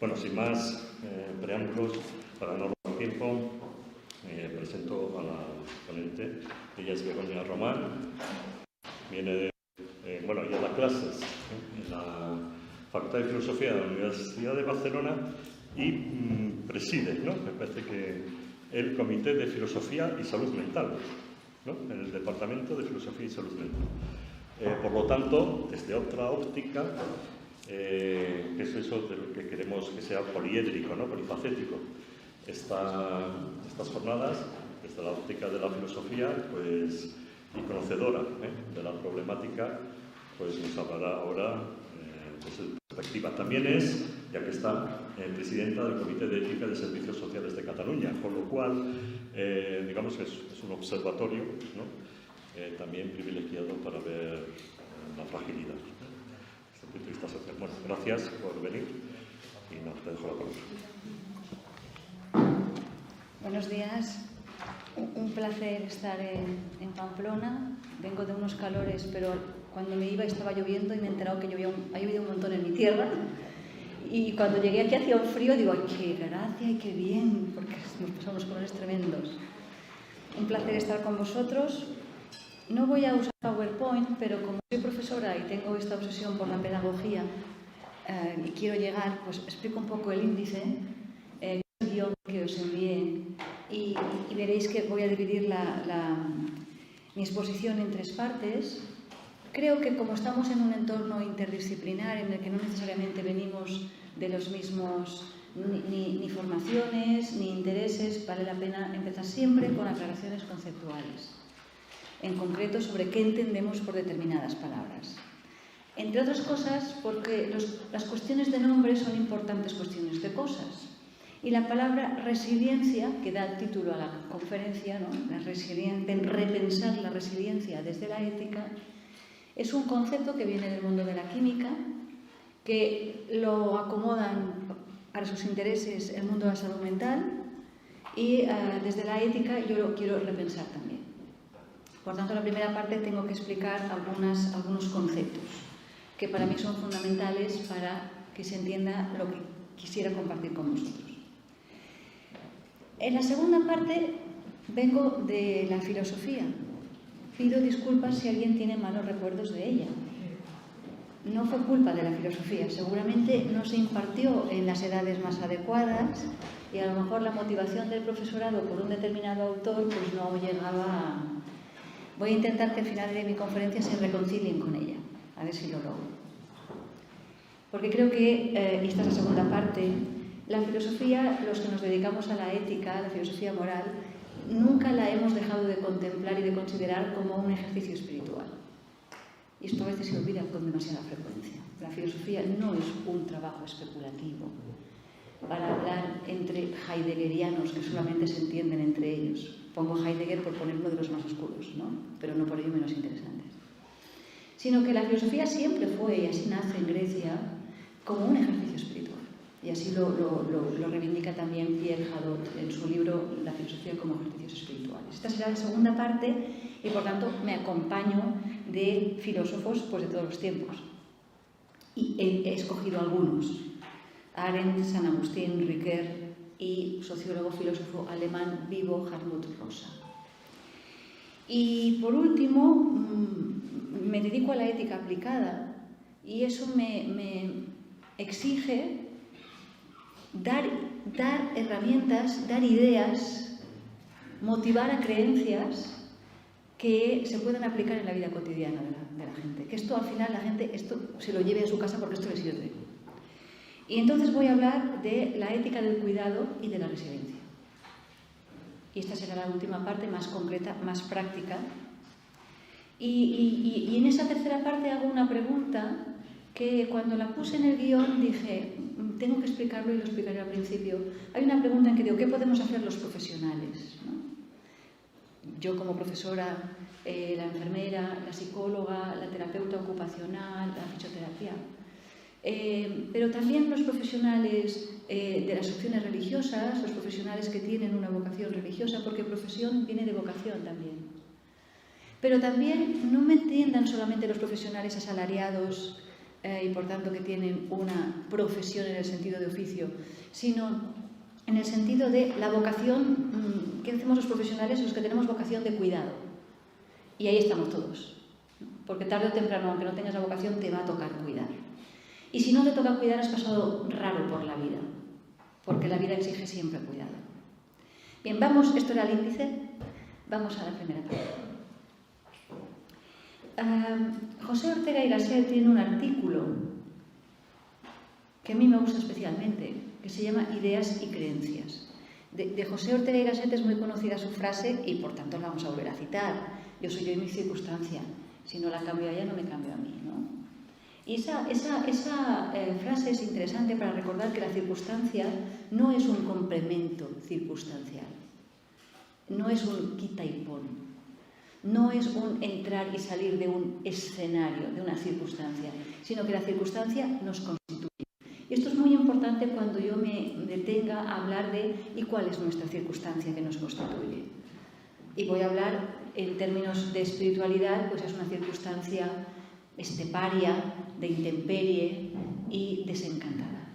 Bueno, sin más preámbulos, para no robar tiempo, presento a la ponente. Ella es Begoña Román, viene de, ella da clases en la Facultad de Filosofía de la Universidad de Barcelona y preside, ¿no? Me parece que el Comité de Filosofía y Salud Mental, ¿no? En el Departamento de Filosofía y Salud Mental. Por lo tanto, desde otra óptica, que es eso de lo que queremos que sea poliédrico, ¿no? Polifacético. Estas jornadas, desde la óptica de la filosofía, pues, y conocedora de la problemática, pues nos hablará ahora de su perspectiva. También es, ya que está, presidenta del Comité de Ética de Servicios Sociales de Cataluña, con lo cual, digamos que es un observatorio, ¿no? También privilegiado para ver la fragilidad. Desde el punto de vista social. Bueno, gracias por venir y te dejo la palabra. Buenos días. Un placer estar en Pamplona. Vengo de unos calores, pero cuando me iba estaba lloviendo y me he enterado que ha llovido un montón en mi tierra. Y cuando llegué aquí hacía un frío, digo, ¡ay, qué gracia y qué bien! Porque nos pasamos colores tremendos. Un placer estar con vosotros. No voy a usar PowerPoint, pero como soy profesora y tengo esta obsesión por la pedagogía y quiero llegar, pues explico un poco el índice, el guión que os envié y veréis que voy a dividir mi exposición en 3 partes. Creo que como estamos en un entorno interdisciplinar en el que no necesariamente venimos de los mismos ni formaciones ni intereses, vale la pena empezar siempre con aclaraciones conceptuales. En concreto sobre qué entendemos por determinadas palabras. Entre otras cosas, porque las cuestiones de nombre son importantes cuestiones de cosas. Y la palabra resiliencia, que da el título a la conferencia, ¿no? Repensar la resiliencia desde la ética, es un concepto que viene del mundo de la química, que lo acomodan para sus intereses el mundo de la salud mental y desde la ética yo lo quiero repensar también. Por tanto, en la primera parte tengo que explicar algunos conceptos que para mí son fundamentales para que se entienda lo que quisiera compartir con vosotros. En la segunda parte vengo de la filosofía. Pido disculpas si alguien tiene malos recuerdos de ella. No fue culpa de la filosofía, seguramente no se impartió en las edades más adecuadas y a lo mejor la motivación del profesorado por un determinado autor pues no llegaba a... Voy a intentar que al final de mi conferencia se reconcilien con ella, a ver si lo logro. Porque creo que, y esta es la segunda parte, la filosofía, los que nos dedicamos a la ética, a la filosofía moral, nunca la hemos dejado de contemplar y de considerar como un ejercicio espiritual. Y esto a veces se olvida con demasiada frecuencia. La filosofía no es un trabajo especulativo para hablar entre heideggerianos que solamente se entienden entre ellos. Pongo Heidegger por poner uno de los más oscuros, ¿no? Pero no por ello menos interesantes. Sino que la filosofía siempre fue, y así nace en Grecia, como un ejercicio espiritual. Y así lo reivindica también Pierre Hadot en su libro La filosofía como ejercicios espirituales. Esta será la segunda parte y, por tanto, me acompaño de filósofos pues, de todos los tiempos. Y he escogido algunos. Arendt, San Agustín, Ricoeur y sociólogo filósofo alemán vivo Hartmut Rosa. Y por último, me dedico a la ética aplicada y eso me exige dar herramientas, dar ideas, motivar a creencias que se puedan aplicar en la vida cotidiana de la gente. Que esto al final la gente esto se lo lleve a su casa porque esto le sirve. Y entonces voy a hablar de la ética del cuidado y de la resiliencia. Y esta será la última parte, más concreta, más práctica. Y en esa tercera parte hago una pregunta que cuando la puse en el guión dije, tengo que explicarlo y lo explicaré al principio. Hay una pregunta en que digo, ¿qué podemos hacer los profesionales? ¿No? Yo como profesora, la enfermera, la psicóloga, la terapeuta ocupacional, la fisioterapia. Pero también los profesionales de las opciones religiosas, los profesionales que tienen una vocación religiosa, porque profesión viene de vocación también. Pero también no me entiendan solamente los profesionales asalariados y por tanto que tienen una profesión en el sentido de oficio, sino en el sentido de la vocación que hacemos los profesionales, los que tenemos vocación de cuidado. Y ahí estamos todos, porque tarde o temprano, aunque no tengas la vocación, te va a tocar cuidar. Y si no te toca cuidar, has pasado raro por la vida, porque la vida exige siempre cuidado. Bien, vamos, esto era el índice, vamos a la primera parte. José Ortega y Gasset tiene un artículo que a mí me gusta especialmente, que se llama Ideas y creencias. De José Ortega y Gasset es muy conocida su frase y por tanto la vamos a volver a citar. Yo soy yo y mi circunstancia, si no la cambio a ella no me cambio a mí, ¿no? Y esa frase es interesante para recordar que la circunstancia no es un complemento circunstancial, no es un quita y pon. No es un entrar y salir de un escenario, de una circunstancia, sino que la circunstancia nos constituye. Y esto es muy importante cuando yo me detenga a hablar de ¿y cuál es nuestra circunstancia que nos constituye? Y voy a hablar en términos de espiritualidad, pues es una circunstancia esteparia, de intemperie y desencantada,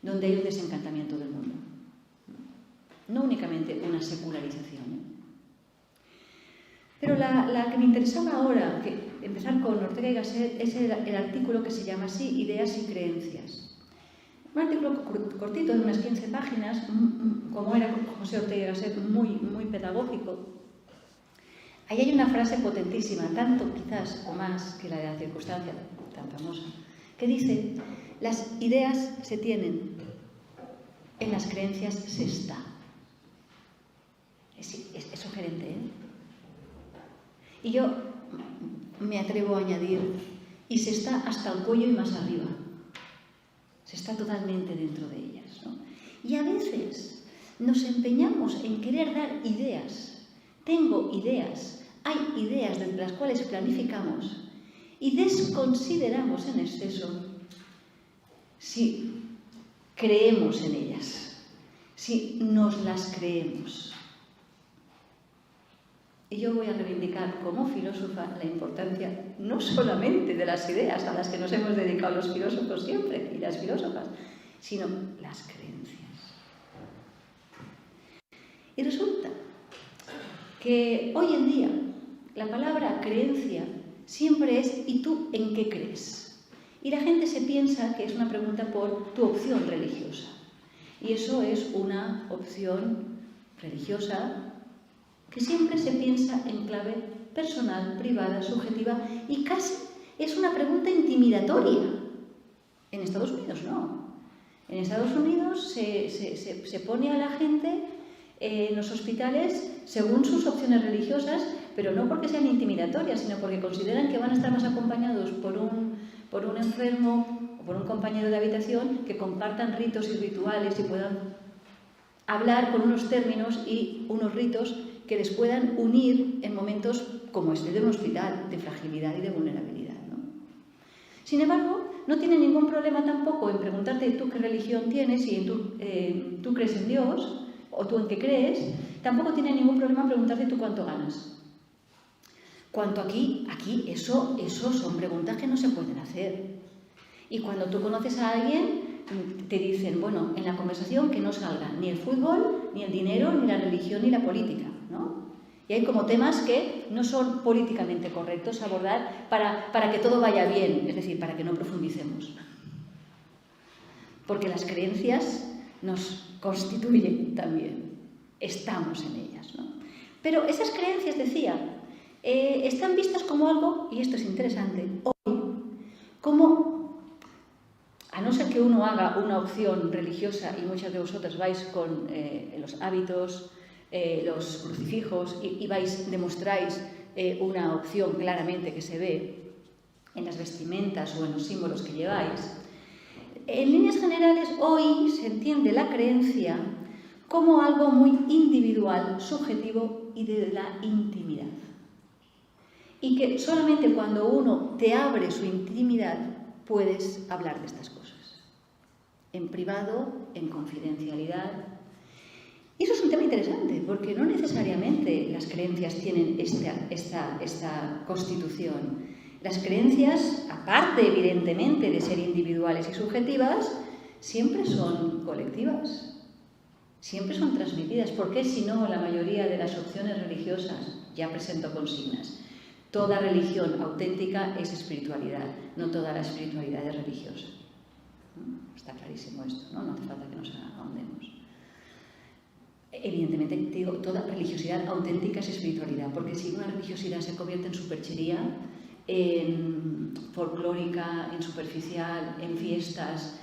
donde hay un desencantamiento del mundo. No únicamente una secularización. Pero la que me interesaba ahora, empezar con Ortega y Gasset, es el artículo que se llama así, Ideas y creencias. Un artículo cortito, de unas 15 páginas, como era José Ortega y Gasset, muy pedagógico. Ahí hay una frase potentísima, tanto quizás o más que la de la circunstancia, tan famosa, que dice, las ideas se tienen, en las creencias se está. Es sugerente, ¿eh? Y yo me atrevo a añadir, y se está hasta el cuello y más arriba. Se está totalmente dentro de ellas, ¿no? Y a veces nos empeñamos en querer dar ideas. Tengo ideas, hay ideas desde las cuales planificamos y desconsideramos en exceso si creemos en ellas, si nos las creemos. Y yo voy a reivindicar como filósofa la importancia no solamente de las ideas a las que nos hemos dedicado los filósofos siempre y las filósofas, sino las creencias. Y resulta que hoy en día la palabra creencia siempre es ¿y tú en qué crees? Y la gente se piensa que es una pregunta por tu opción religiosa. Y eso es una opción religiosa que siempre se piensa en clave personal, privada, subjetiva y casi es una pregunta intimidatoria. En Estados Unidos no. En Estados Unidos se pone a la gente en los hospitales según sus opciones religiosas, pero no porque sean intimidatorias, sino porque consideran que van a estar más acompañados por un enfermo o por un compañero de habitación que compartan ritos y rituales y puedan hablar con unos términos y unos ritos que les puedan unir en momentos como este de un hospital, de fragilidad y de vulnerabilidad, ¿no? Sin embargo, no tiene ningún problema tampoco en preguntarte tú qué religión tienes y tú crees en Dios o tú en qué crees. Tampoco tiene ningún problema en preguntarte tú cuánto ganas. Cuanto aquí eso son preguntas que no se pueden hacer. Y cuando tú conoces a alguien, te dicen, bueno, en la conversación que no salga ni el fútbol, ni el dinero, ni la religión, ni la política, ¿no? Y hay como temas que no son políticamente correctos abordar para que todo vaya bien, es decir, para que no profundicemos. Porque las creencias nos constituyen también, estamos en ellas, ¿no? Pero esas creencias, decía, están vistas como algo, y esto es interesante, hoy, como, a no ser que uno haga una opción religiosa, y muchas de vosotros vais con los hábitos, los crucifijos, y demostráis una opción claramente que se ve en las vestimentas o en los símbolos que lleváis. En líneas generales, hoy se entiende la creencia como algo muy individual, subjetivo y de la intimidad. Y que solamente cuando uno te abre su intimidad puedes hablar de estas cosas. En privado, en confidencialidad. Y eso es un tema interesante, porque no necesariamente las creencias tienen esta constitución. Las creencias, aparte evidentemente de ser individuales y subjetivas, siempre son colectivas, siempre son transmitidas. ¿Por qué si no la mayoría de las opciones religiosas, ya presento consignas, toda religión auténtica es espiritualidad, no toda la espiritualidad es religiosa? Está clarísimo esto, ¿no? No hace falta que nos ahondemos. Evidentemente, digo, toda religiosidad auténtica es espiritualidad, porque si una religiosidad se convierte en superchería, en folclórica, en superficial, en fiestas,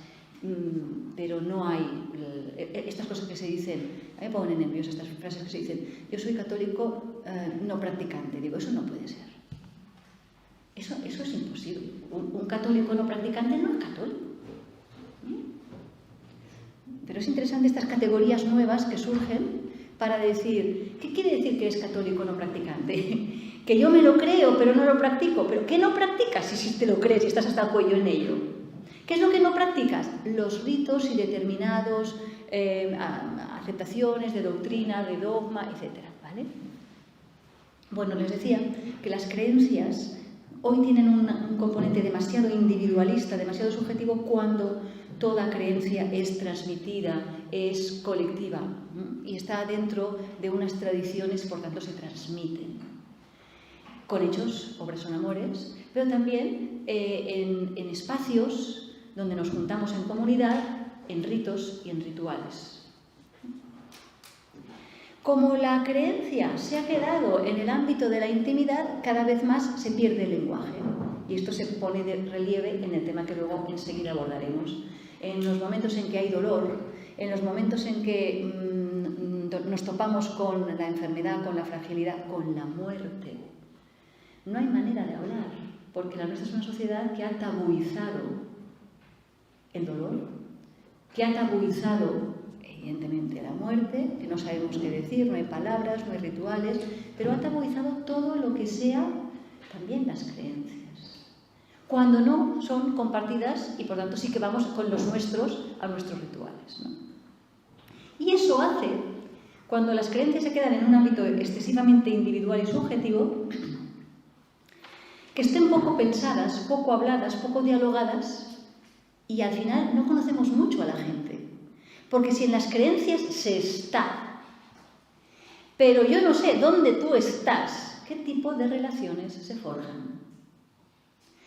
pero no hay estas cosas que se dicen, a mí me ponen nerviosa estas frases que se dicen, yo soy católico no practicante, digo, eso no puede ser. Eso es imposible. Un católico no practicante no es católico. Pero es interesante estas categorías nuevas que surgen para decir, ¿qué quiere decir que es católico no practicante? Que yo me lo creo, pero no lo practico. ¿Pero qué no practicas si te lo crees y estás hasta el cuello en ello? ¿Qué es lo que no practicas? Los ritos y determinados aceptaciones de doctrina, de dogma, etc. ¿Vale? Bueno, les decía que las creencias hoy tienen un componente demasiado individualista, demasiado subjetivo, cuando toda creencia es transmitida, es colectiva y está dentro de unas tradiciones, por tanto se transmiten. Con hechos, obras son amores, pero también en espacios donde nos juntamos en comunidad, en ritos y en rituales. Como la creencia se ha quedado en el ámbito de la intimidad, cada vez más se pierde el lenguaje. Y esto se pone de relieve en el tema que luego enseguida abordaremos. En los momentos en que hay dolor, en los momentos en que nos topamos con la enfermedad, con la fragilidad, con la muerte, no hay manera de hablar, porque la nuestra es una sociedad que ha tabuizado el dolor, que ha tabuizado evidentemente la muerte, que no sabemos qué decir, no hay palabras, no hay rituales, pero ha tabuizado todo lo que sea también las creencias, cuando no son compartidas y por tanto sí que vamos con los nuestros a nuestros rituales, ¿no? Y eso hace, cuando las creencias se quedan en un ámbito excesivamente individual y subjetivo, que estén poco pensadas, poco habladas, poco dialogadas, y al final no conocemos mucho a la gente. Porque si en las creencias se está, pero yo no sé dónde tú estás, ¿qué tipo de relaciones se forjan?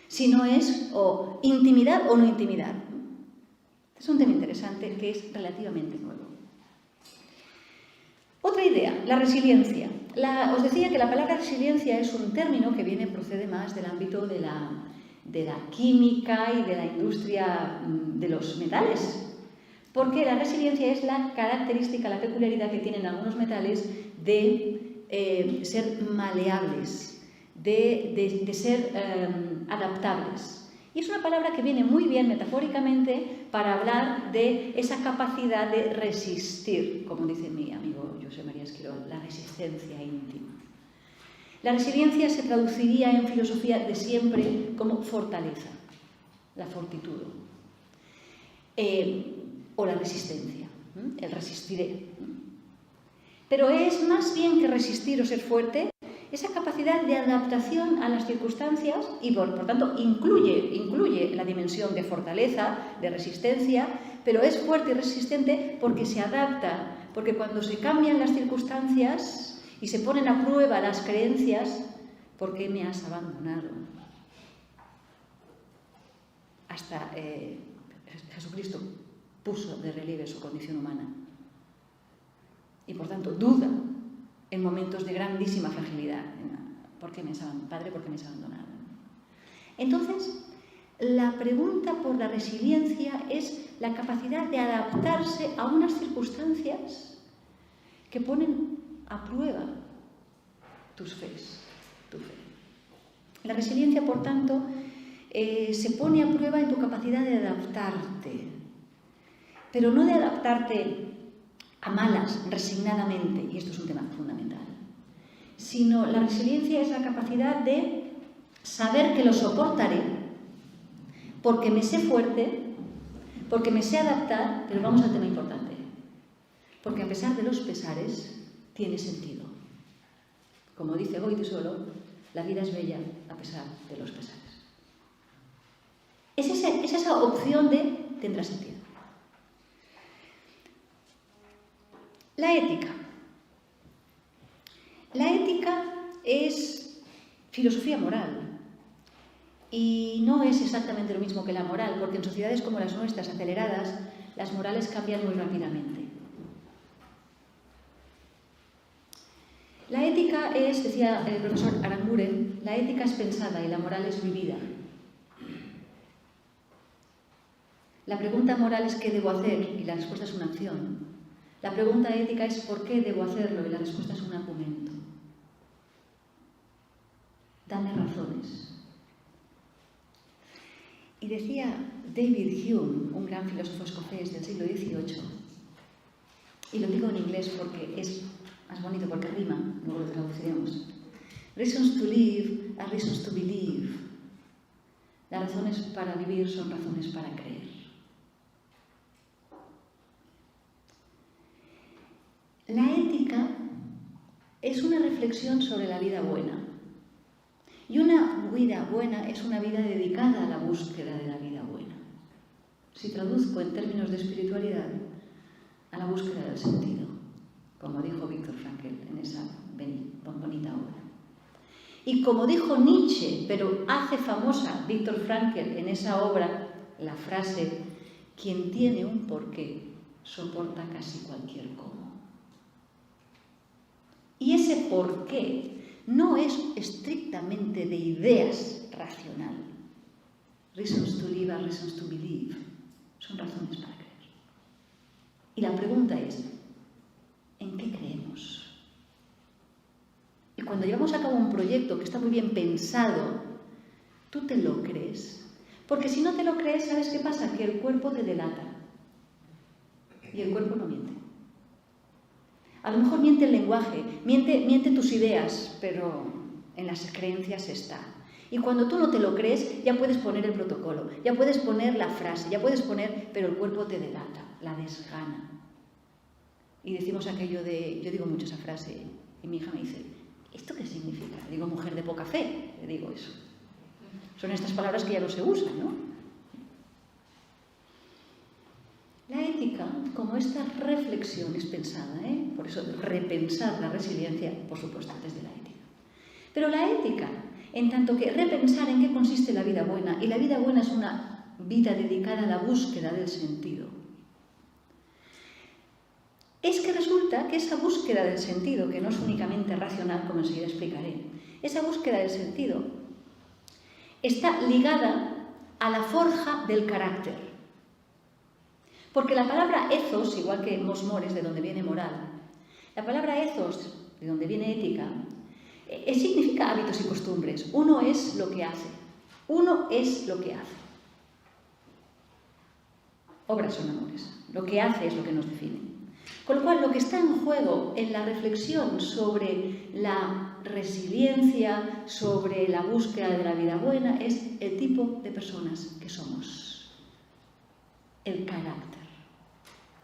Si no es o intimidad o no intimidad. Es un tema interesante que es relativamente nuevo. Otra idea, la resiliencia. Os decía que la palabra resiliencia es un término que procede más del ámbito de la química y de la industria de los metales. Porque la resiliencia es la característica, la peculiaridad que tienen algunos metales de ser maleables, de ser adaptables. Y es una palabra que viene muy bien metafóricamente para hablar de esa capacidad de resistir, como dice mi amigo José María Esquirol, la resistencia íntima. La resiliencia se traduciría en filosofía de siempre como fortaleza, la fortitud, o la resistencia, el resistiré. Pero es más bien que resistir o ser fuerte, esa capacidad de adaptación a las circunstancias y por tanto incluye la dimensión de fortaleza, de resistencia, pero es fuerte y resistente porque se adapta, porque cuando se cambian las circunstancias y se ponen a prueba las creencias, ¿por qué me has abandonado? Hasta Jesucristo puso de relieve su condición humana y por tanto duda en momentos de grandísima fragilidad. ¿Por qué me has abandonado? Padre, ¿por qué me has abandonado? Entonces, la pregunta por la resiliencia es la capacidad de adaptarse a unas circunstancias que ponen a prueba tus fes, tu fe. La resiliencia, por tanto, se pone a prueba en tu capacidad de adaptarte, pero no de adaptarte a malas, resignadamente, y esto es un tema fundamental, sino la resiliencia es la capacidad de saber que lo soportaré, porque me sé fuerte, porque me sé adaptar, pero vamos al tema importante, porque a pesar de los pesares, tiene sentido. Como dice Goethe solo, la vida es bella a pesar de los pesares. Es esa opción de tendrá sentido. La ética. La ética es filosofía moral y no es exactamente lo mismo que la moral, porque en sociedades como las nuestras, aceleradas, las morales cambian muy rápidamente. La ética es, decía el profesor Aranguren, la ética es pensada y la moral es vivida. La pregunta moral es ¿qué debo hacer? Y la respuesta es una acción. La pregunta ética es ¿por qué debo hacerlo? Y la respuesta es un argumento. Dame razones. Y decía David Hume, un gran filósofo escocés del siglo XVIII, y lo digo en inglés porque es más bonito, porque rima, luego lo traduciremos. Reasons to live are reasons to believe. Las razones para vivir son razones para creer. La ética es una reflexión sobre la vida buena. Y una vida buena es una vida dedicada a la búsqueda de la vida buena. Si traduzco en términos de espiritualidad, a la búsqueda del sentido, como dijo Viktor Frankl en esa bonita obra. Y como dijo Nietzsche, pero hace famosa Viktor Frankl en esa obra, la frase, quien tiene un porqué soporta casi cualquier cómo. Y ese porqué no es estrictamente de ideas racional. Reasons to live are reasons to believe. Son razones para creer. Y la pregunta es, ¿en qué creemos? Y cuando llevamos a cabo un proyecto que está muy bien pensado, ¿tú te lo crees? Porque si no te lo crees, ¿sabes qué pasa? Que el cuerpo te delata. Y el cuerpo no miente. A lo mejor miente el lenguaje, miente tus ideas, pero en las creencias está. Y cuando tú no te lo crees, ya puedes poner el protocolo, ya puedes poner la frase, ya puedes poner, pero el cuerpo te delata, la desgana. Y decimos aquello de, yo digo mucho esa frase, y mi hija me dice, ¿esto qué significa? Le digo, mujer de poca fe, le digo eso. Son estas palabras que ya no se usan, ¿no? La ética, como esta reflexión es pensada, por eso repensar la resiliencia, por supuesto, desde la ética. Pero la ética, en tanto que repensar en qué consiste la vida buena, y la vida buena es una vida dedicada a la búsqueda del sentido, es que resulta que esa búsqueda del sentido, que no es únicamente racional, como enseguida explicaré, esa búsqueda del sentido está ligada a la forja del carácter. Porque la palabra ethos, igual que mos-mores, de donde viene moral, la palabra ethos, de donde viene ética, significa hábitos y costumbres. Uno es lo que hace. Uno es lo que hace. Obras son amores. Lo que hace es lo que nos define. Con lo cual, lo que está en juego en la reflexión sobre la resiliencia, sobre la búsqueda de la vida buena, es el tipo de personas que somos. El carácter.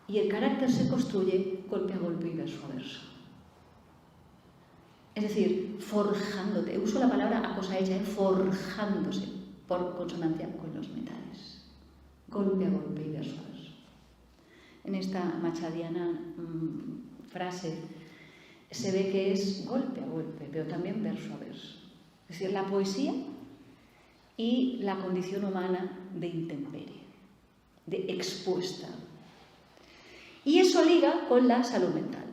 Y el carácter se construye golpe a golpe y verso a verso. Es decir, forjándote. Uso la palabra a cosa hecha, forjándose, por consonancia con los metales. Golpe a golpe y verso a verso. En esta machadiana frase se ve que es golpe a golpe, pero también verso a verso. Es decir, la poesía y la condición humana de intemperie, de expuesta. Y eso liga con la salud mental.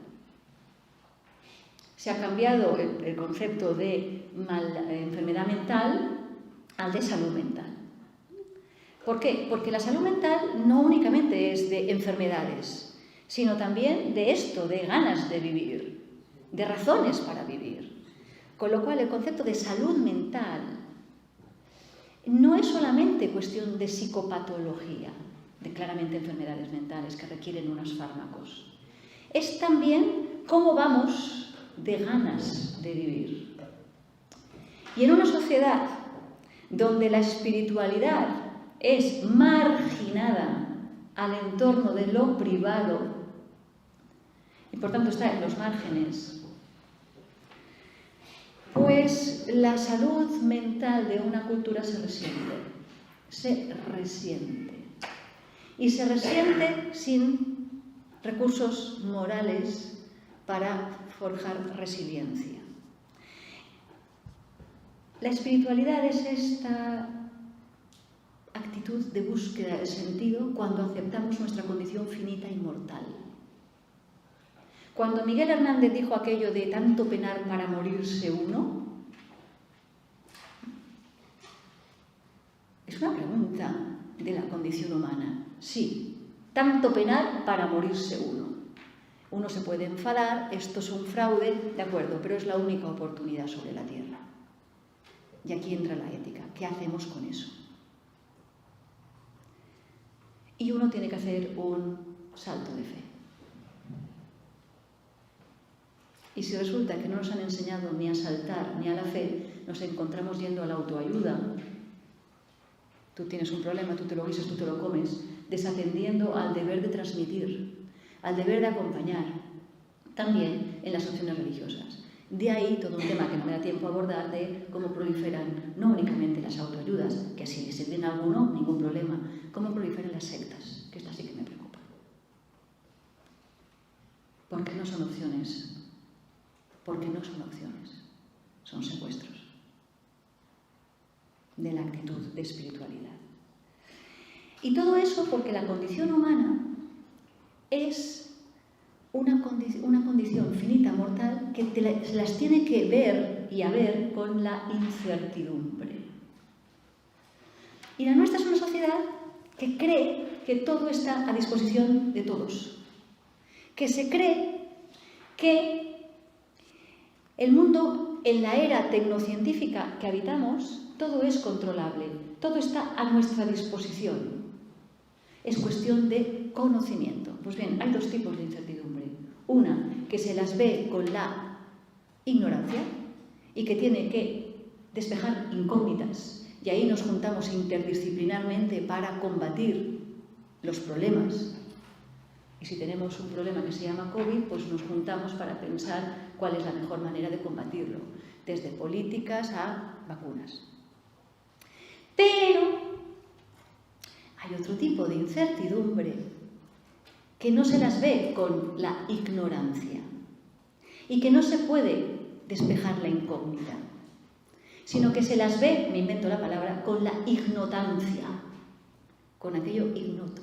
Se ha cambiado el concepto de enfermedad mental al de salud mental. ¿Por qué? Porque la salud mental no únicamente es de enfermedades, sino también de esto, de ganas de vivir, de razones para vivir. Con lo cual, el concepto de salud mental no es solamente cuestión de psicopatología, de claramente enfermedades mentales que requieren unos fármacos. Es también cómo vamos de ganas de vivir. Y en una sociedad donde la espiritualidad es marginada al entorno de lo privado y por tanto está en los márgenes, Pues la salud mental de una cultura se resiente. Se resiente. Y se resiente sin recursos morales para forjar resiliencia. La espiritualidad es esta actitud de búsqueda de sentido cuando aceptamos nuestra condición finita y mortal. Cuando Miguel Hernández dijo aquello de tanto penar para morirse uno, es una pregunta de la condición humana. Sí, tanto penar para morirse uno. Uno se puede enfadar, esto es un fraude, de acuerdo, pero es la única oportunidad sobre la tierra. Y aquí entra la ética. ¿Qué hacemos con eso? Y uno tiene que hacer un salto de fe. Y si resulta que no nos han enseñado ni a saltar ni a la fe, nos encontramos yendo a la autoayuda. Tú tienes un problema, tú te lo guisas, tú te lo comes, desatendiendo al deber de transmitir, al deber de acompañar, también en las opciones religiosas. De ahí todo un tema que no me da tiempo a abordar de cómo proliferan no únicamente las autoayudas, que si les sirven a alguno, ningún problema, cómo proliferan las sectas, que esta sí que me preocupa. Porque no son opciones. Porque no son opciones, son secuestros de la actitud de espiritualidad. Y todo eso porque la condición humana es una condición finita, mortal, que las tiene que ver y haber con la incertidumbre. Y la nuestra es una sociedad que cree que todo está a disposición de todos, que se cree que el mundo, en la era tecnocientífica que habitamos, todo es controlable, todo está a nuestra disposición. Es cuestión de conocimiento. Pues bien, hay dos tipos de incertidumbre. Una, que se las ve con la ignorancia y que tiene que despejar incógnitas. Y ahí nos juntamos interdisciplinarmente para combatir los problemas. Y si tenemos un problema que se llama COVID, pues nos juntamos para pensar cuál es la mejor manera de combatirlo, desde políticas a vacunas. Pero hay otro tipo de incertidumbre que no se las ve con la ignorancia y que no se puede despejar la incógnita, sino que se las ve, me invento la palabra, con la ignotancia, con aquello ignoto,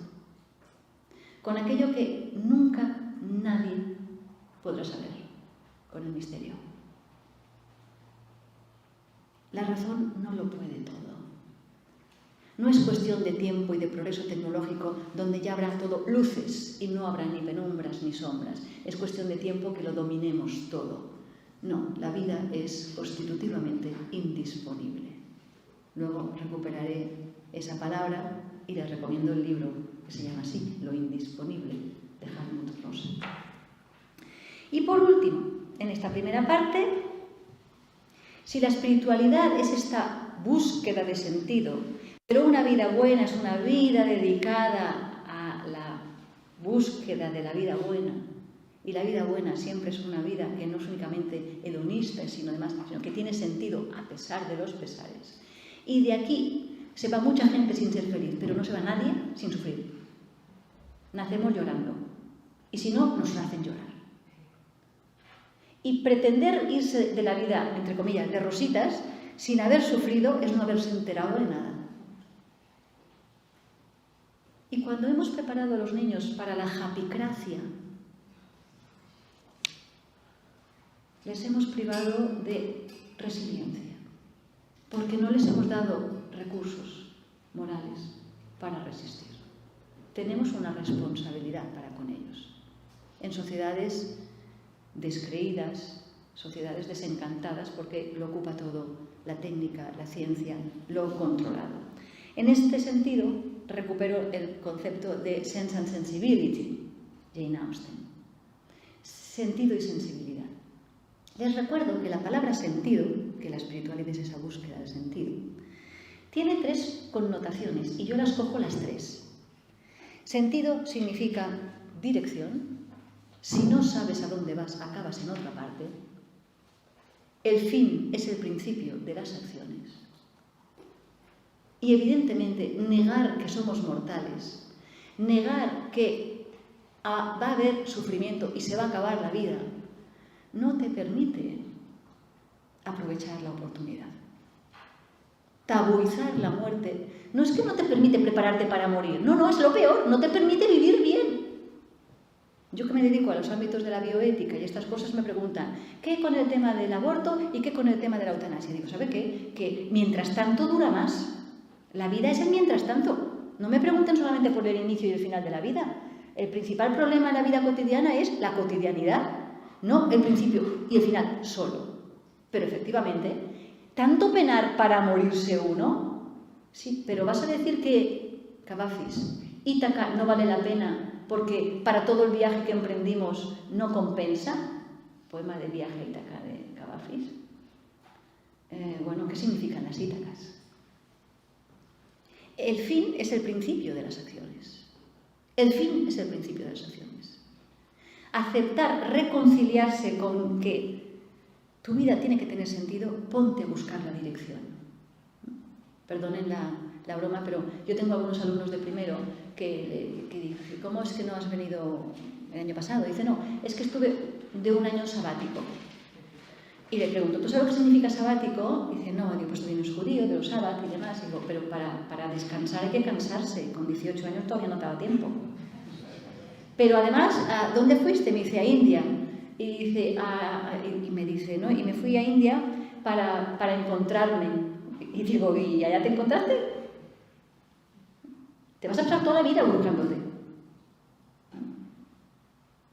con aquello que nunca nadie podrá saber, con el misterio. La razón no lo puede todo. No es cuestión de tiempo y de progreso tecnológico donde ya habrá todo luces y no habrá ni penumbras ni sombras. Es cuestión de tiempo que lo dominemos todo. No, la vida es constitutivamente indisponible. Luego recuperaré esa palabra y les recomiendo el libro que se llama así, Lo indisponible, de Helmut Rosa. Y por último, en esta primera parte, si la espiritualidad es esta búsqueda de sentido, pero una vida buena es una vida dedicada a la búsqueda de la vida buena, y la vida buena siempre es una vida que no es únicamente hedonista, sino que tiene sentido a pesar de los pesares. Y de aquí se va mucha gente sin ser feliz, pero no se va nadie sin sufrir. Nacemos llorando, y si no, nos hacen llorar. Y pretender irse de la vida, entre comillas, de rositas, sin haber sufrido, es no haberse enterado de nada. Y cuando hemos preparado a los niños para la japicracia, les hemos privado de resiliencia, porque no les hemos dado recursos morales para resistir. Tenemos una responsabilidad para con ellos. En sociedades descreídas, sociedades desencantadas, porque lo ocupa todo, la técnica, la ciencia, lo controlado. En este sentido, recupero el concepto de Sense and Sensibility, Jane Austen. Sentido y sensibilidad. Les recuerdo que la palabra sentido, que la espiritualidad es esa búsqueda de sentido, tiene tres connotaciones y yo las cojo las tres. Sentido significa dirección. Si no sabes a dónde vas, acabas en otra parte. el fin es el principio de las acciones. Y evidentemente negar que somos mortales, negar que va a haber sufrimiento y se va a acabar la vida, no te permite aprovechar la oportunidad. Tabuizar la muerte no es que no te permite prepararte para morir, no, es lo peor, no te permite vivir bien. Yo que me dedico a los ámbitos de la bioética y estas cosas me preguntan, ¿qué con el tema del aborto y qué con el tema de la eutanasia? Digo, ¿sabe qué? Que mientras tanto dura más. La vida es el mientras tanto. No me pregunten solamente por el inicio y el final de la vida. El principal problema en la vida cotidiana es la cotidianidad, no el principio y el final solo. Pero efectivamente, ¿tanto penar para morirse uno? Sí, pero vas a decir que Cavafis, Ítaca no vale la pena porque para todo el viaje que emprendimos no compensa. Poema de viaje a Ítaca de Cavafis. Bueno, ¿qué significan las Ítacas? El fin es el principio de las acciones. El fin es el principio de las acciones. Aceptar, reconciliarse con que tu vida tiene que tener sentido, ponte a buscar la dirección. Perdonen la broma, pero yo tengo algunos alumnos de primero que dicen, ¿cómo es que no has venido el año pasado? Dice, no, es que estuve de un año sabático. Y le pregunto, ¿tú sabes lo que significa sabático? Dice, no, digo, pues tú vienes judío, de los sábados y demás. Y digo, pero para descansar hay que cansarse. Con 18 años todavía no te da tiempo. Pero además, ¿a dónde fuiste? Me dice, a India. Y dice, y me dice, ¿no? Y me fui a India para encontrarme. Y digo, ¿y allá te encontraste? Te vas a pasar toda la vida buscándote.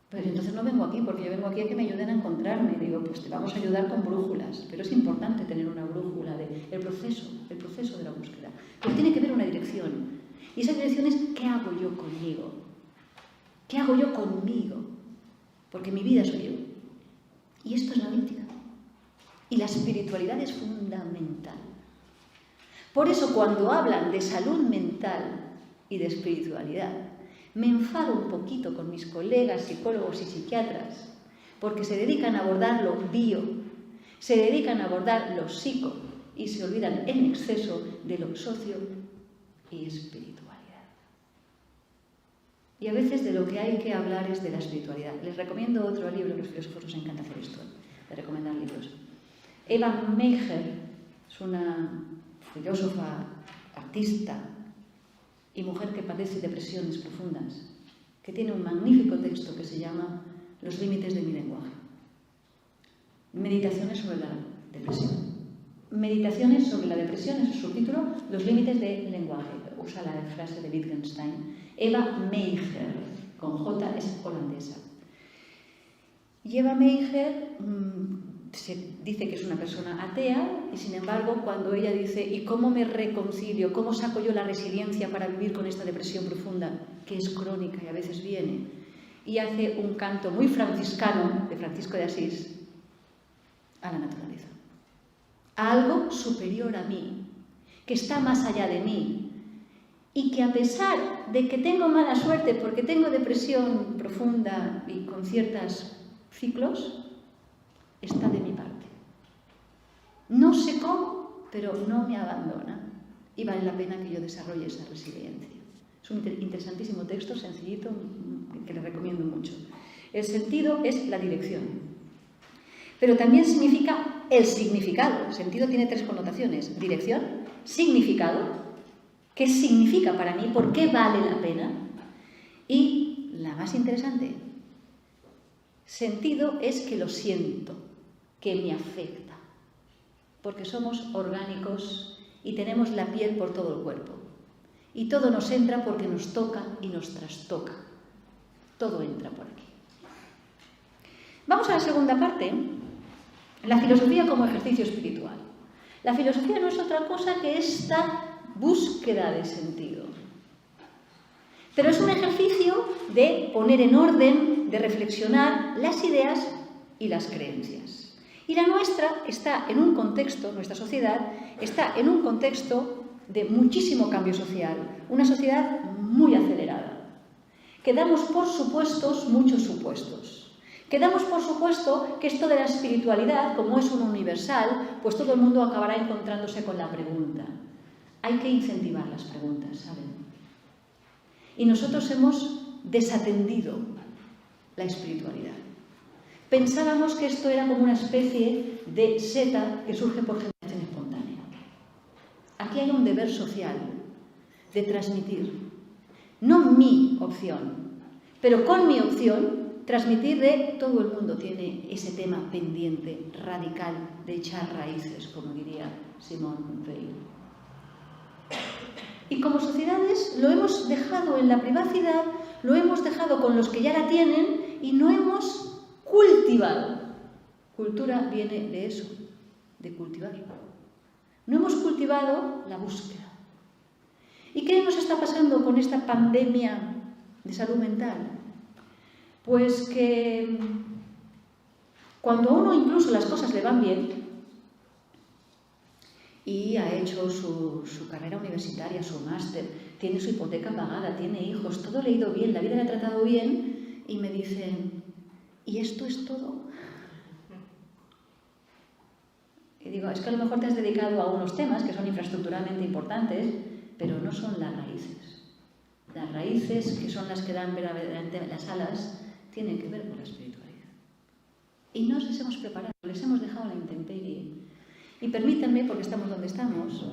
Pero entonces no vengo aquí, porque yo vengo aquí a que me ayuden a encontrarme. Digo, pues te vamos a ayudar con brújulas. Pero es importante tener una brújula del proceso de la búsqueda. Pero tiene que haber una dirección. Y esa dirección es, ¿qué hago yo conmigo? ¿Qué hago yo conmigo? Porque mi vida soy yo. Y esto es la mística. Y la espiritualidad es fundamental. Por eso cuando hablan de salud mental y de espiritualidad, me enfado un poquito con mis colegas psicólogos y psiquiatras, porque se dedican a abordar lo bio, se dedican a abordar lo psico y se olvidan en exceso de lo socio y espiritualidad. Y a veces de lo que hay que hablar es de la espiritualidad. Les recomiendo otro libro, los filósofos nos encanta hacer esto, de recomendar libros. Eva Meijer es una filósofa, artista y mujer que padece depresiones profundas, que tiene un magnífico texto que se llama Los límites de mi lenguaje. Meditaciones sobre la depresión. Meditaciones sobre la depresión es su subtítulo, Los límites del lenguaje. Usa la frase de Wittgenstein. Eva Meijer, con J, es holandesa. Y Eva Meijer se dice que es una persona atea y sin embargo cuando ella dice ¿y cómo me reconcilio? ¿Cómo saco yo la resiliencia para vivir con esta depresión profunda que es crónica y a veces viene? Y hace un canto muy franciscano de Francisco de Asís a la naturaleza, a algo superior a mí, que está más allá de mí y que a pesar de que tengo mala suerte porque tengo depresión profunda y con ciertos ciclos, está de mi parte. No sé cómo, pero no me abandona y vale la pena que yo desarrolle esa resiliencia. Es un interesantísimo texto, sencillito, que le recomiendo mucho. El sentido es la dirección, pero también significa el significado. El sentido tiene tres connotaciones: dirección, significado, ¿qué significa para mí? ¿Por qué vale la pena? Y la más interesante, sentido es que lo siento, que me afecta, porque somos orgánicos y tenemos la piel por todo el cuerpo. Y todo nos entra porque nos toca y nos trastoca. Todo entra por aquí. Vamos a la segunda parte, la filosofía como ejercicio espiritual. La filosofía no es otra cosa que esta búsqueda de sentido. Pero es un ejercicio de poner en orden, de reflexionar las ideas y las creencias. Y la nuestra está en un contexto, nuestra sociedad, está en un contexto de muchísimo cambio social, una sociedad muy acelerada, que damos por supuestos muchos supuestos, Quedamos por supuesto que esto de la espiritualidad, como es un universal, pues todo el mundo acabará encontrándose con la pregunta. Hay que incentivar las preguntas, ¿saben? Y nosotros hemos desatendido la espiritualidad. Pensábamos que esto era como una especie de seta que surge por generación espontánea. Aquí hay un deber social de transmitir, no mi opción, pero con mi opción, transmitir de todo el mundo tiene ese tema pendiente, radical, de echar raíces, como diría Simone Weil. Y como sociedades lo hemos dejado en la privacidad, lo hemos dejado con los que ya la tienen y no hemos cultivado. Cultura viene de eso, de cultivar. No hemos cultivado la búsqueda. ¿Y qué nos está pasando con esta pandemia de salud mental? Pues que cuando a uno incluso las cosas le van bien y ha hecho su carrera universitaria, su máster, tiene su hipoteca pagada, tiene hijos, todo le ha ido bien, la vida le ha tratado bien, y me dicen, ¿y esto es todo? Y digo, es que a lo mejor te has dedicado a unos temas que son infraestructuralmente importantes, pero no son las raíces. Las raíces, que son las que dan verdaderamente las alas, tienen que ver con la espiritualidad. Y no les hemos preparado, les hemos dejado a la intemperie. Y permítanme, porque estamos donde estamos,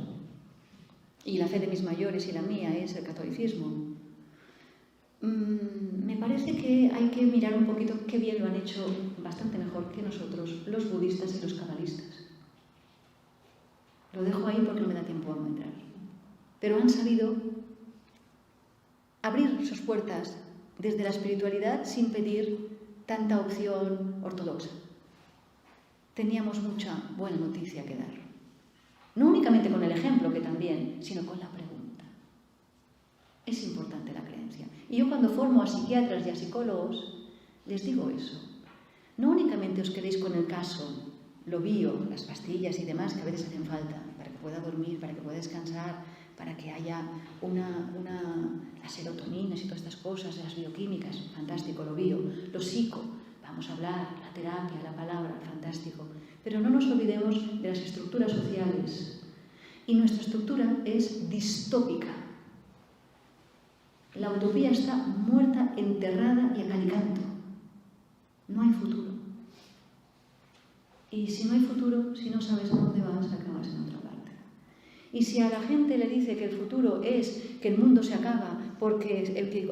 y la fe de mis mayores y la mía es el catolicismo, me parece que hay que mirar un poquito qué bien lo han hecho bastante mejor que nosotros los budistas y los cabalistas. Lo dejo ahí porque no me da tiempo a entrar. Pero han sabido abrir sus puertas desde la espiritualidad sin pedir tanta opción ortodoxa. Teníamos mucha buena noticia que dar. No únicamente con el ejemplo, que también, sino con la pregunta. Es importante la creencia. Y yo cuando formo a psiquiatras y a psicólogos, les digo eso. No únicamente os quedéis con el caso, lo bio, las pastillas y demás que a veces hacen falta, para que pueda dormir, para que pueda descansar, para que haya las serotoninas y todas estas cosas, las bioquímicas, fantástico, lo bio, lo psico, vamos a hablar, la terapia, la palabra, fantástico. Pero no nos olvidemos de las estructuras sociales. Y nuestra estructura es distópica. La utopía está muerta, enterrada y a cal y canto. No hay futuro. Y si no hay futuro, si no sabes a dónde vas, acabas en otra parte. Y si a la gente le dice que el futuro es que el mundo se acaba porque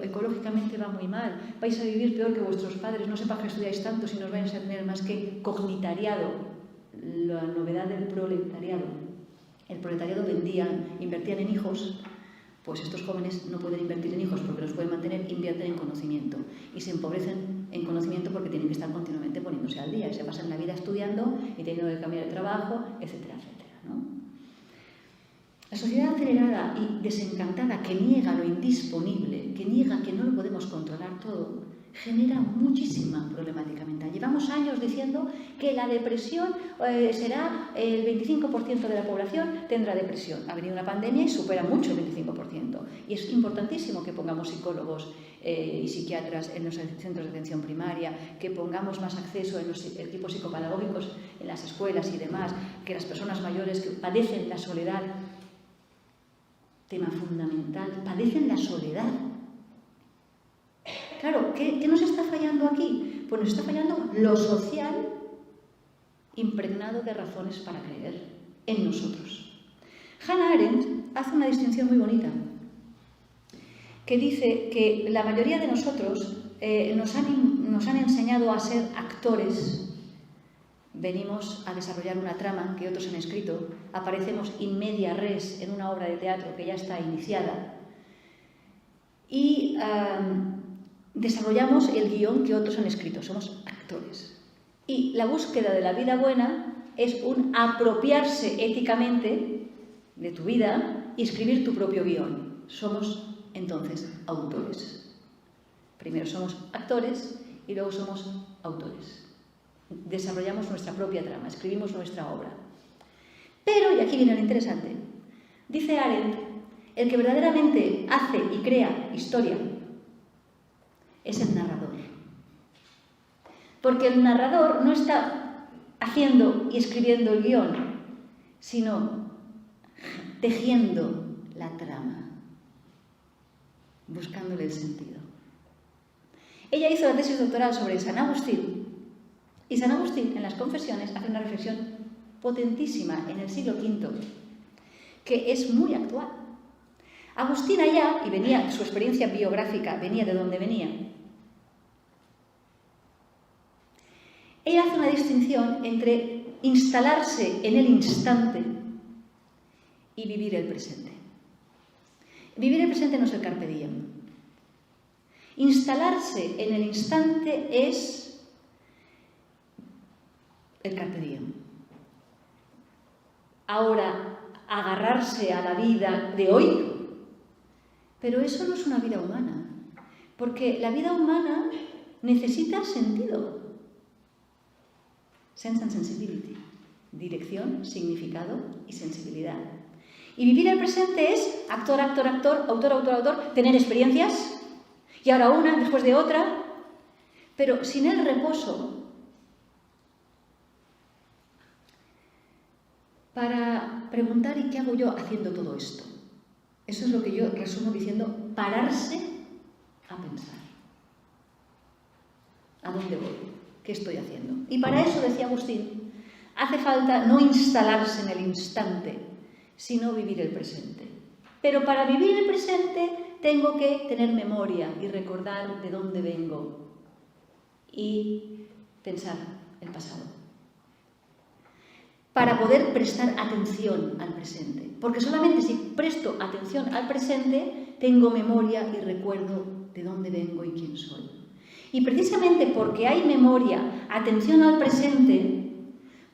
ecológicamente va muy mal, vais a vivir peor que vuestros padres, no sepa que estudiáis tanto si nos vais a tener más que cognitariado, la novedad del proletariado. El proletariado invertían en hijos, pues estos jóvenes no pueden invertir en hijos porque los pueden mantener, invierten en conocimiento y se empobrecen en conocimiento porque tienen que estar continuamente poniéndose al día y se pasan la vida estudiando y teniendo que cambiar de trabajo, etcétera, etcétera, ¿no? La sociedad acelerada y desencantada que niega lo indisponible, que niega que no lo podemos controlar todo, genera muchísima problemática mental. Llevamos años diciendo que la depresión será el 25% de la población tendrá depresión. Ha venido una pandemia y supera mucho el 25%. Y es importantísimo que pongamos psicólogos y psiquiatras en los centros de atención primaria, que pongamos más acceso en los equipos psicopedagógicos en las escuelas y demás, que las personas mayores que padecen la soledad, tema fundamental, padecen la soledad. Claro, ¿qué nos está fallando aquí? Pues nos está fallando lo social impregnado de razones para creer en nosotros. Hannah Arendt hace una distinción muy bonita, que dice que la mayoría de nosotros nos han enseñado a ser actores. Venimos a desarrollar una trama que otros han escrito, aparecemos in media res en una obra de teatro que ya está iniciada y desarrollamos el guión que otros han escrito, somos actores. Y la búsqueda de la vida buena es un apropiarse éticamente de tu vida y escribir tu propio guión. Somos entonces autores. Primero somos actores y luego somos autores. Desarrollamos nuestra propia trama, escribimos nuestra obra. Pero, y aquí viene lo interesante, dice Arendt, el que verdaderamente hace y crea historia es el narrador. Porque el narrador no está haciendo y escribiendo el guión, sino tejiendo la trama, buscándole el sentido. Ella hizo la tesis doctoral sobre San Agustín, y San Agustín en las Confesiones hace una reflexión potentísima en el siglo V, que es muy actual. Agustín allá, y venía, su experiencia biográfica venía de donde venía, ella hace una distinción entre instalarse en el instante y vivir el presente. Vivir el presente no es el carpe diem. Instalarse en el instante es el carpe diem. Ahora, agarrarse a la vida de hoy, pero eso no es una vida humana, porque la vida humana necesita sentido. Sense and sensibility. Dirección, significado y sensibilidad. Y vivir el presente es actor, actor, actor, autor, autor, autor, tener experiencias, y ahora una, después de otra, pero sin el reposo para preguntar ¿y qué hago yo haciendo todo esto? Eso es lo que yo resumo diciendo pararse a pensar. ¿A dónde voy? ¿Qué estoy haciendo? Y para eso, decía Agustín, hace falta no instalarse en el instante, sino vivir el presente. Pero para vivir el presente tengo que tener memoria y recordar de dónde vengo y pensar el pasado. Para poder prestar atención al presente. Porque solamente si presto atención al presente, tengo memoria y recuerdo de dónde vengo y quién soy. Y precisamente porque hay memoria, atención al presente,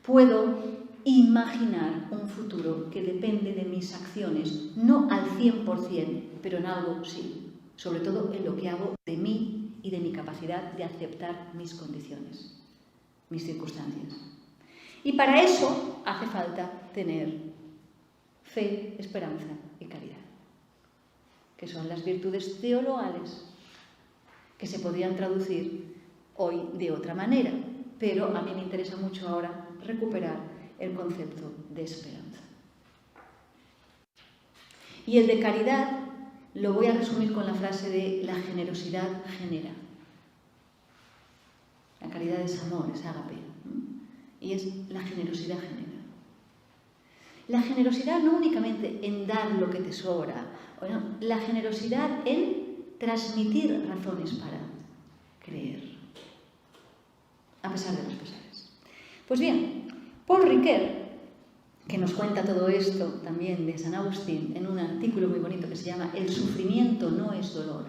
puedo imaginar un futuro que depende de mis acciones, no al 100%, pero en algo sí, sobre todo en lo que hago de mí y de mi capacidad de aceptar mis condiciones, mis circunstancias. Y para eso hace falta tener fe, esperanza y caridad, que son las virtudes teologales que se podrían traducir hoy de otra manera, pero a mí me interesa mucho ahora recuperar el concepto de esperanza. Y el de caridad lo voy a resumir con la frase de la generosidad genera. La caridad es amor, es ágape, y es la generosidad genera. La generosidad no únicamente en dar lo que te sobra, la generosidad en transmitir razones para creer, a pesar de los pesares. Pues bien, Paul Ricoeur, que nos cuenta todo esto también de San Agustín en un artículo muy bonito que se llama El sufrimiento no es dolor,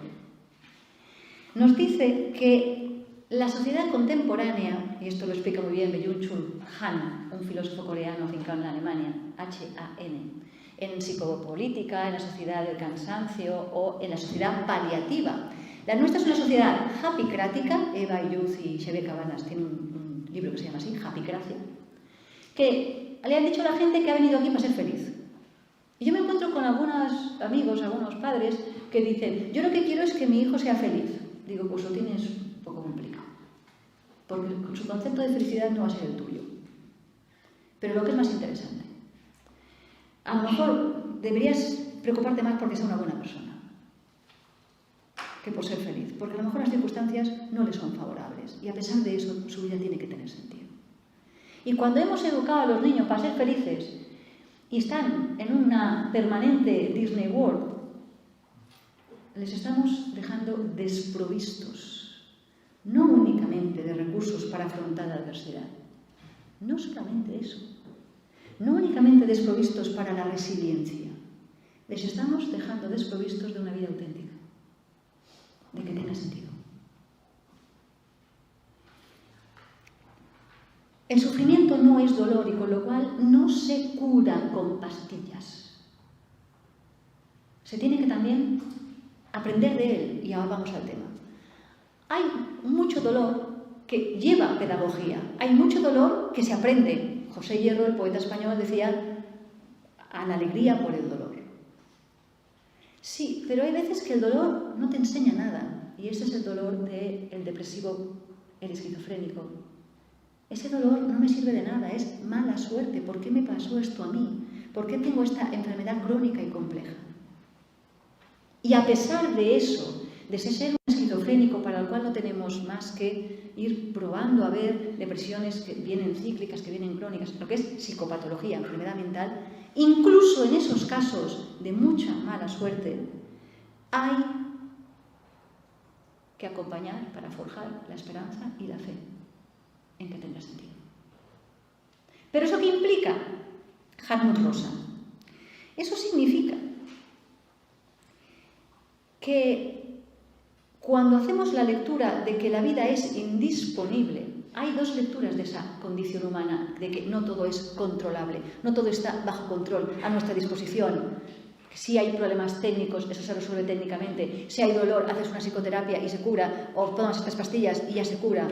nos dice que la sociedad contemporánea, y esto lo explica muy bien Byung-Chul Han, un filósofo coreano afincado en Alemania, H-A-N, en psicopolítica, en la sociedad del cansancio o en la sociedad paliativa. La nuestra es una sociedad happycrática. Eva Illouz y Xavier Cabanas tienen un libro que se llama así, Happycracia, que le han dicho a la gente que ha venido aquí para ser feliz. Y yo me encuentro con algunos amigos, algunos padres, que dicen, yo lo que quiero es que mi hijo sea feliz. Digo, pues lo tienes un poco complicado, porque su concepto de felicidad no va a ser el tuyo. Pero lo que es más interesante, a lo mejor deberías preocuparte más porque sea una buena persona que por ser feliz, porque a lo mejor las circunstancias no le son favorables y a pesar de eso su vida tiene que tener sentido. Y cuando hemos educado a los niños para ser felices y están en una permanente Disney World, les estamos dejando desprovistos, no únicamente de recursos para afrontar la adversidad, no solamente eso, no únicamente desprovistos para la resiliencia, les estamos dejando desprovistos de una vida auténtica, de que tenga sentido. El sufrimiento no es dolor y con lo cual no se cura con pastillas. Se tiene que también aprender de él y ahora vamos al tema. Hay mucho dolor que lleva pedagogía, hay mucho dolor que se aprende. José Hierro, el poeta español, decía a la alegría por el dolor. Sí, pero hay veces que el dolor no te enseña nada y ese es el dolor del depresivo el esquizofrénico, ese dolor no me sirve de nada, es mala suerte. ¿Por qué me pasó esto a mí? ¿Por qué tengo esta enfermedad crónica y compleja? Y a pesar de eso, de ser un esquizofrénico para el cual no tenemos más que ir probando a ver depresiones que vienen cíclicas, que vienen crónicas, lo que es psicopatología, enfermedad mental, incluso en esos casos de mucha mala suerte, hay que acompañar para forjar la esperanza y la fe en que tendrá sentido. ¿Pero eso qué implica? Hartmut Rosa. Eso significa que cuando hacemos la lectura de que la vida es indisponible, hay dos lecturas de esa condición humana, de que no todo es controlable, no todo está bajo control, a nuestra disposición. Si hay problemas técnicos, eso se resuelve técnicamente. Si hay dolor, haces una psicoterapia y se cura, o tomas estas pastillas y ya se cura.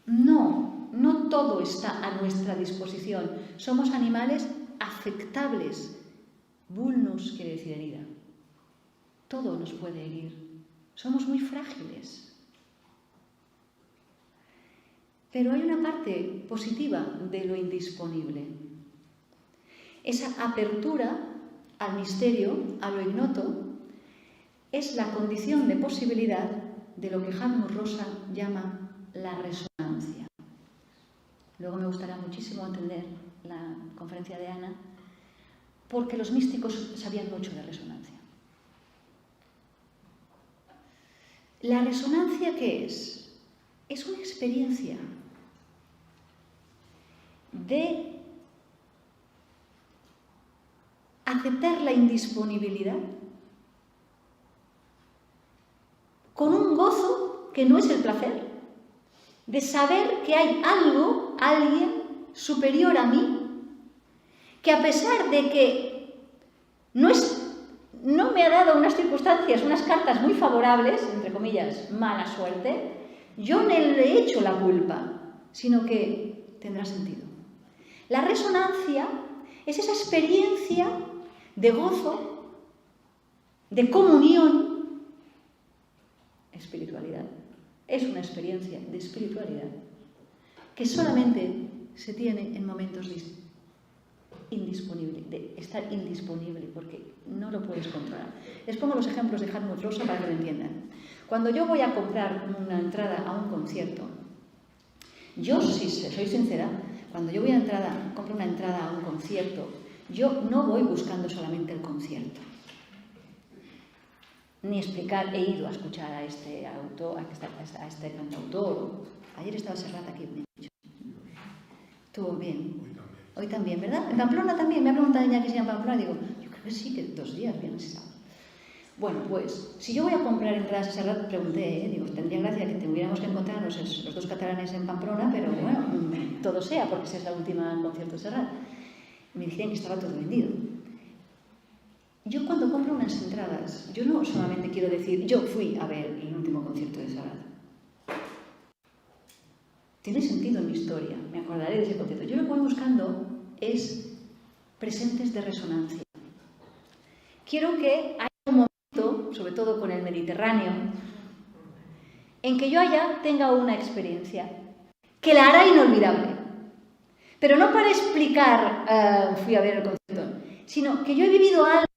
No, no todo está a nuestra disposición. Somos animales afectables. Vulnus quiere decir herida. Todo nos puede herir. Somos muy frágiles. Pero hay una parte positiva de lo indisponible. Esa apertura al misterio, a lo ignoto, es la condición de posibilidad de lo que Hartmut Rosa llama la resonancia. Luego me gustaría muchísimo entender la conferencia de Ana, porque los místicos sabían mucho de resonancia. ¿La resonancia qué es? Es una experiencia de aceptar la indisponibilidad con un gozo que no es el placer, de saber que hay algo, alguien superior a mí, que a pesar de que no me ha dado unas circunstancias, unas cartas muy favorables, entre comillas, mala suerte, yo no le he hecho la culpa, sino que tendrá sentido. La resonancia es esa experiencia de gozo, de comunión, espiritualidad. Es una experiencia de espiritualidad que solamente se tiene en momentos indisponibles, de estar indisponible, porque no lo puedes controlar. Les pongo los ejemplos de Hartmut Rosa para que lo entiendan. Cuando yo voy a comprar una entrada a un concierto, yo, si soy sincera, cuando yo compro una entrada a un concierto, yo no voy buscando solamente el concierto, ni explicar, he ido a escuchar a este autor, a este cantautor. Ayer estaba Serrat aquí, me he dicho. Estuvo bien. Hoy también, ¿verdad? En Pamplona también, me ha preguntado Iñaki si en Pamplona, digo, yo creo que sí, que 2 días, viernes y sábado. Bueno, pues, si yo voy a comprar entradas a Serrat, pregunté, digo, tendría gracia que tuviéramos que encontrarnos los 2 catalanes en Pamplona, pero bueno, todo sea, porque ese es el último concierto de Serrat. Me dijeron que estaba todo vendido. Yo cuando compro unas entradas, yo no solamente quiero decir, yo fui a ver el último concierto de Serrat. Tiene sentido en mi historia, me acordaré de ese concierto. Yo lo que voy buscando es presentes de resonancia. Quiero que haya un momento, sobre todo con el Mediterráneo, en que yo tenga una experiencia que la hará inolvidable. Pero no para explicar, fui a ver el concierto, sino que yo he vivido algo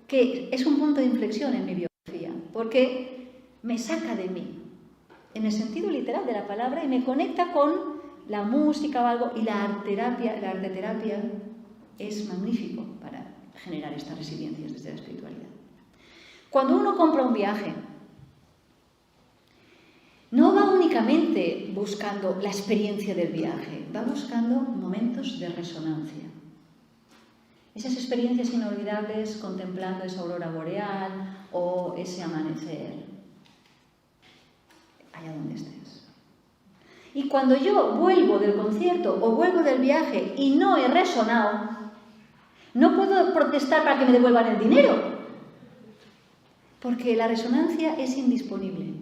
que es un punto de inflexión en mi biografía, porque me saca de mí, en el sentido literal de la palabra, y me conecta con la música o algo, y la arteterapia es magnífico para generar estas resiliencias desde la espiritualidad. Cuando uno compra un viaje, no va únicamente buscando la experiencia del viaje, va buscando momentos de resonancia. Esas experiencias inolvidables contemplando esa aurora boreal o ese amanecer, allá donde estés. Y cuando yo vuelvo del concierto o vuelvo del viaje y no he resonado, no puedo protestar para que me devuelvan el dinero, porque la resonancia es indisponible.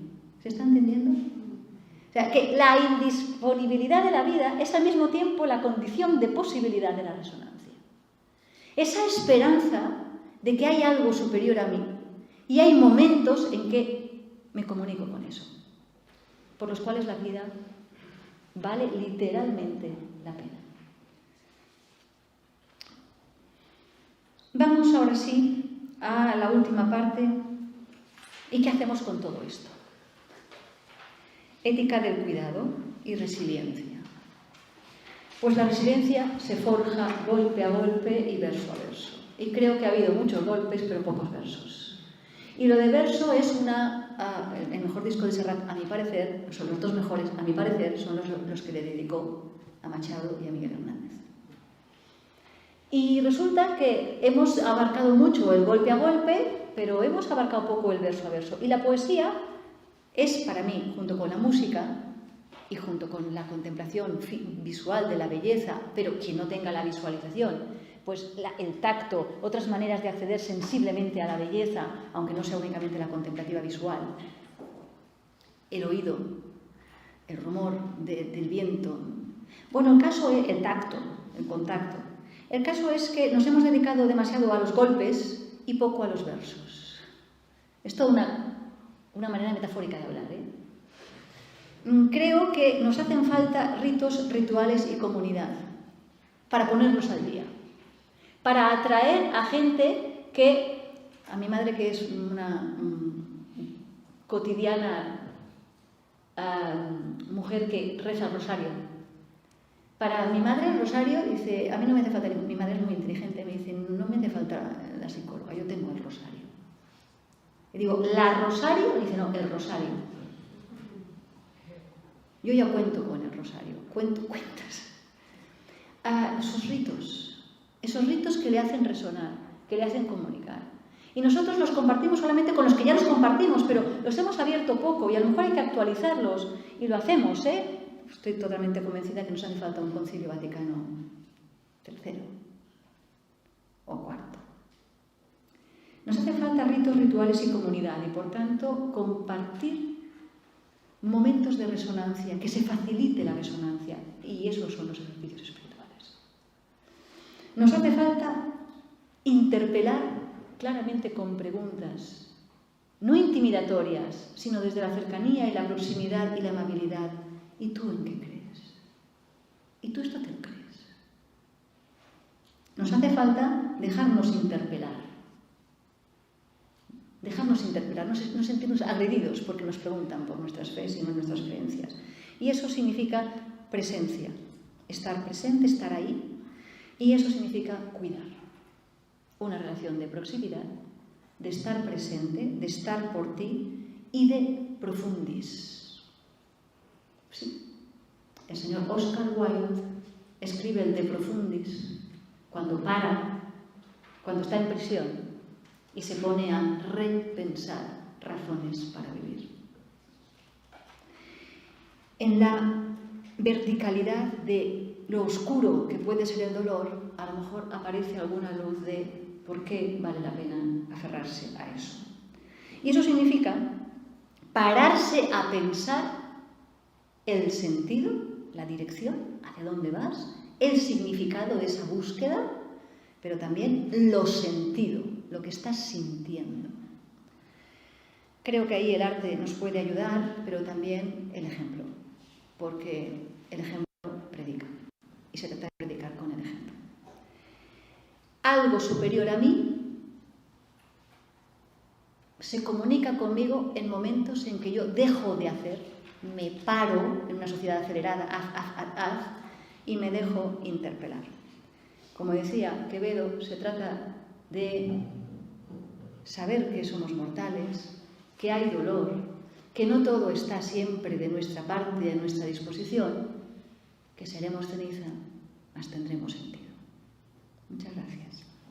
¿Se está entendiendo? O sea, que la indisponibilidad de la vida es al mismo tiempo la condición de posibilidad de la resonancia. Esa esperanza de que hay algo superior a mí y hay momentos en que me comunico con eso. por los cuales la vida vale literalmente la pena. Vamos ahora sí a la última parte. ¿Y qué hacemos con todo esto? Ética del cuidado y resiliencia. Pues la resiliencia se forja golpe a golpe y verso a verso. Y creo que ha habido muchos golpes, pero pocos versos. Y lo de verso es el mejor disco de Serrat, a mi parecer, son los dos mejores, a mi parecer, son los que le dedicó a Machado y a Miguel Hernández. Y resulta que hemos abarcado mucho el golpe a golpe, pero hemos abarcado poco el verso a verso. Y la poesía es para mí, junto con la música y junto con la contemplación visual de la belleza, pero quien no tenga la visualización, pues el tacto, otras maneras de acceder sensiblemente a la belleza, aunque no sea únicamente la contemplativa visual, el oído, el rumor del viento. Bueno, el caso es el tacto, el contacto. El caso es que nos hemos dedicado demasiado a los golpes y poco a los versos. Es toda una manera metafórica de hablar, ¿eh? Creo que nos hacen falta ritos, rituales y comunidad para ponernos al día, para atraer a gente que, a mi madre que es una cotidiana mujer que reza el rosario, para mi madre el rosario, dice, a mí no me hace falta, mi madre es muy inteligente, me dice, no me hace falta la psicóloga, yo tengo el rosario. Y digo, ¿la rosario? Dice, no, el rosario. Yo ya cuento con el rosario, cuento cuentas. Esos ritos que le hacen resonar, que le hacen comunicar. Y nosotros los compartimos solamente con los que ya los compartimos, pero los hemos abierto poco y a lo mejor hay que actualizarlos. Y lo hacemos, ¿eh? Estoy totalmente convencida que nos hace falta un concilio Vaticano III o IV. Nos hace falta ritos, rituales y comunidad y, por tanto, compartir momentos de resonancia, que se facilite la resonancia, y esos son los ejercicios espirituales. Nos hace falta interpelar claramente con preguntas, no intimidatorias, sino desde la cercanía y la proximidad y la amabilidad. ¿Y tú en qué crees? ¿Y tú esto te lo crees? Nos hace falta dejarnos interpelar, no sentirnos agredidos porque nos preguntan por nuestras fees y no nuestras creencias. Y eso significa presencia, estar presente, estar ahí, y eso significa cuidar. Una relación de proximidad, de estar presente, de estar por ti y de profundis. Sí, el señor Oscar Wilde escribe el de profundis cuando está en prisión y se pone a repensar razones para vivir. En la verticalidad de lo oscuro que puede ser el dolor, a lo mejor aparece alguna luz de por qué vale la pena aferrarse a eso. Y eso significa pararse a pensar el sentido, la dirección, hacia dónde vas, el significado de esa búsqueda, pero también lo sentido, lo que estás sintiendo. Creo que ahí el arte nos puede ayudar, pero también el ejemplo, porque el ejemplo predica, y se trata de predicar con el ejemplo. Algo superior a mí se comunica conmigo en momentos en que yo dejo de hacer, me paro en una sociedad acelerada, y me dejo interpelar. Como decía Quevedo, se trata de saber que somos mortales, que hay dolor, que no todo está siempre de nuestra parte y de nuestra disposición, que seremos ceniza, mas tendremos sentido.